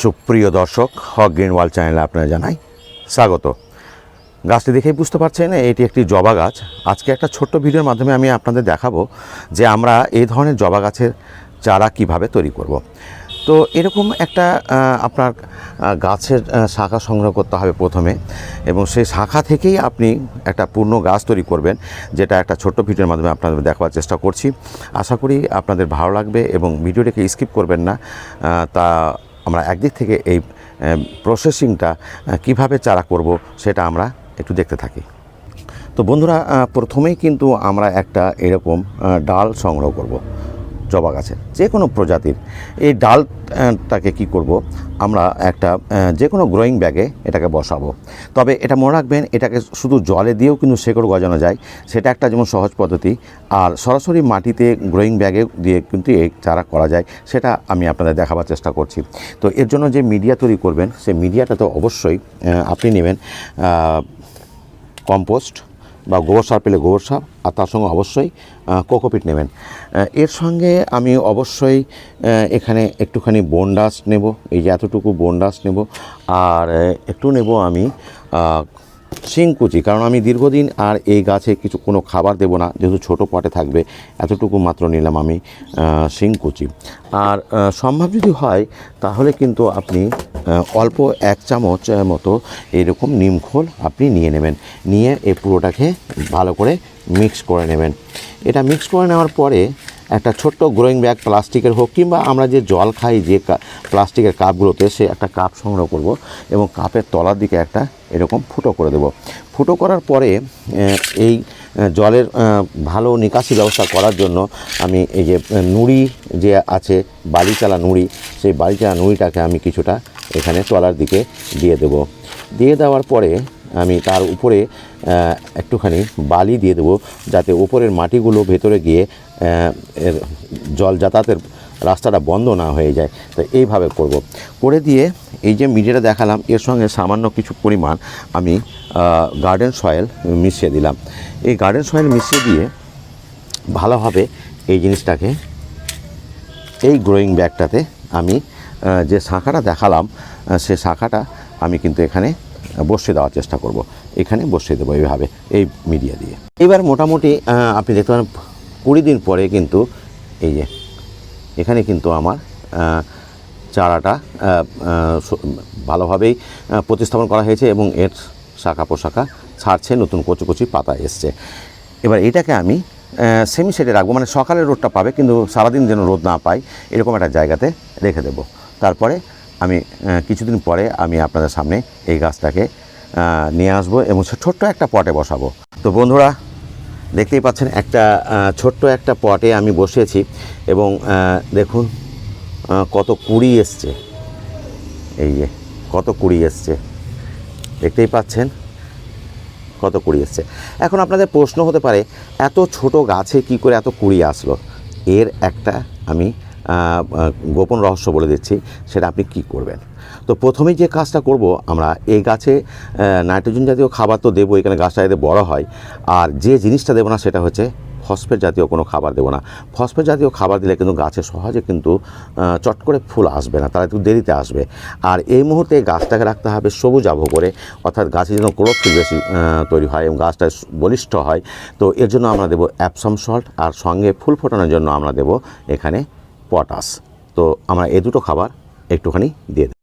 সুপ্রিয় দর্শক, হক green world চ্যানেলে আপনারা জানাই স্বাগত। গাছটি দেখেই বুঝতে পারছেন এটি একটি জবা গাছ। আজকে একটা ছোট্ট ভিডিওর মাধ্যমে আমি আপনাদের দেখাবো যে আমরা এই ধরনের জবা গাছের চারা কিভাবে তৈরি করব। তো এরকম একটা আপনার গাছের শাখা সংগ্রহ করতে হবে প্রথমে, এবং সেই শাখা থেকেই আপনি একটা পূর্ণ গাছ তৈরি করবেন, যেটা একটা ছোট্ট ভিডিওর মাধ্যমে আপনাদের দেখাবার চেষ্টা করছি। আশা করি আপনাদের ভালো লাগবে এবং ভিডিওটিকে স্কিপ করবেন না। তা আমরা একদিক থেকে এই প্রসেসিংটা কিভাবে চারা করব সেটা আমরা একটু দেখতে থাকি। তো বন্ধুরা, প্রথমেই কিন্তু আমরা একটা এরকম ডাল সংগ্রহ করব জবা গাছের, যে কোনো প্রজাতির। এই ডালটাকে কি করব, আমরা একটা যে কোনো গ্রোয়িং ব্যাগে এটাকে বসাবো। তবে এটা মনে রাখবেন, এটাকে শুধু জলে দিয়েও কিন্তু শেকড় গজানো যায়, সেটা একটা যেমন সহজ পদ্ধতি। আর সরাসরি মাটিতে গ্রোয়িং ব্যাগে দিয়ে কিন্তু এই চারা করা যায়, সেটা আমি আপনাদের দেখাবার চেষ্টা করছি। তো এর জন্য যে মিডিয়া তৈরি করবেন, সেই মিডিয়াটা তো অবশ্যই আপনি নেবেন কম্পোস্ট বা গোবর সার পেলে গোবর সার, আর তার সঙ্গে অবশ্যই কোকোপিট নেবেন। এর সঙ্গে আমি অবশ্যই এখানে একটুখানি বনডাস্ট নেব, এই যে এতটুকু বনডাস্ট নেব, আর একটু নেব আমি শিংকুচি, কারণ আমি দীর্ঘদিন আর এই গাছে কোনো খাবার দেব না, যেহেতু ছোটো পটে থাকবে। এতটুকু মাত্র নিলাম আমি শিংকুচি। আর সম্ভব যদি হয় তাহলে কিন্তু আপনি অল্প 1 চামচ মতো এরকম নিমখোল আপনি নিয়ে নেবেন, নিয়ে এই পুরোটাকে ভালো করে মিক্স করে নেবেন। এটা মিক্স করে নেওয়ার পরে একটা ছোট্ট গ্রোয়িং ব্যাগ, প্লাস্টিকের হোক কিংবা আমরা যে জল খাই যে প্লাস্টিকের কাপগুলোতে, সে একটা কাপ সংগ্রহ করব এবং কাপের তলার দিকে একটা এরকম ফুটো করে দেব। ফুটো করার পরে এই জলের ভালো নিকাশি ব্যবস্থা করার জন্য আমি এই যে নুড়ি যে আছে, বালিচালা নুড়ি, সেই বালিচালা নুড়িটাকে আমি কিছুটা এখানে তলার দিকে দিয়ে দেব। দিয়ে দেওয়ার পরে আমি তার উপরে একটুখানি বালি দিয়ে দেবো, যাতে উপরের মাটিগুলো ভেতরে গিয়ে এর জল যাতায়াতের রাস্তাটা বন্ধ না হয়ে যায়। তো এইভাবে করব। করে দিয়ে এই যে মিডিয়াটা দেখালাম, এর সঙ্গে সামান্য কিছু পরিমাণ আমি গার্ডেন সয়েল মিশিয়ে দিলাম। এই গার্ডেন সয়েল মিশিয়ে দিয়ে ভালোভাবে এই জিনিসটাকে এই গ্রোয়িং ব্যাগটাতে আমি যে শাখাটা দেখালাম, সে শাখাটা আমি কিন্তু এখানে বসিয়ে দেওয়ার চেষ্টা করব। এখানে বসিয়ে দেবো এইভাবে, এই মিডিয়া দিয়ে। এবার মোটামুটি আপনি দেখতে পারেন 20 দিন পরে কিন্তু এই যে এখানে কিন্তু আমার চারাটা ভালোভাবেই প্রতিস্থাপন করা হয়েছে এবং এর শাখা পোশাখা ছাড়ছে, নতুন কচি কচি পাতা এসছে। এবার এটাকে আমি সেমি শেডে রাখবো, মানে সকালের রোদটা পাবে কিন্তু সারাদিন যেন রোদ না পায়, এরকম একটা জায়গাতে রেখে দেব। তারপরে আমি কিছুদিন পরে আমি আপনাদের সামনে এই গাছটাকে নিয়ে আসবো এবং ছোট্ট একটা পটে বসাবো। তো বন্ধুরা, দেখতেই পাচ্ছেন একটা ছোট্ট একটা পটে আমি বসিয়েছি এবং দেখুন কত কুঁড়ি এসছে। এই যে কত কুঁড়ি এসছে, দেখতেই পাচ্ছেন কত কুঁড়ি এসছে। এখন আপনাদের প্রশ্ন হতে পারে, এত ছোট গাছে কি করে এত কুঁড়ি আসলো? এর একটা আমি গোপন রহস্য বলে দিচ্ছি, সেটা আপনি কি করবেন। তো প্রথমেই যে কাজটা করব, আমরা এই গাছে নাইট্রোজেন জাতীয় খাবার তো দেবো, এখানে গাছটা যাতে বড় হয়। আর যে জিনিসটা দেবো না সেটা হচ্ছে ফসফেট জাতীয় কোনো খাবার দেবো না। ফসফেট জাতীয় খাবার দিলে কিন্তু গাছে সহজে কিন্তু চট করে ফুল আসবে না, তারা একটু দেরিতে আসবে। আর এই মুহূর্তে গাছটাকে রাখতে হবে সবুজ আবহ করে, অর্থাৎ গাছে যেন ক্লোরোফিল বেশি তৈরি হয় এবং গাছটা বলিষ্ঠ হয়। তো এর জন্য আমরা দেবো অ্যাপসাম সল্ট, আর সঙ্গে ফুল ফোটানোর জন্য আমরা দেবো এখানে পটাশ। তো আমরা এই দুটো খাবার একটুখানি দিয়ে দেব।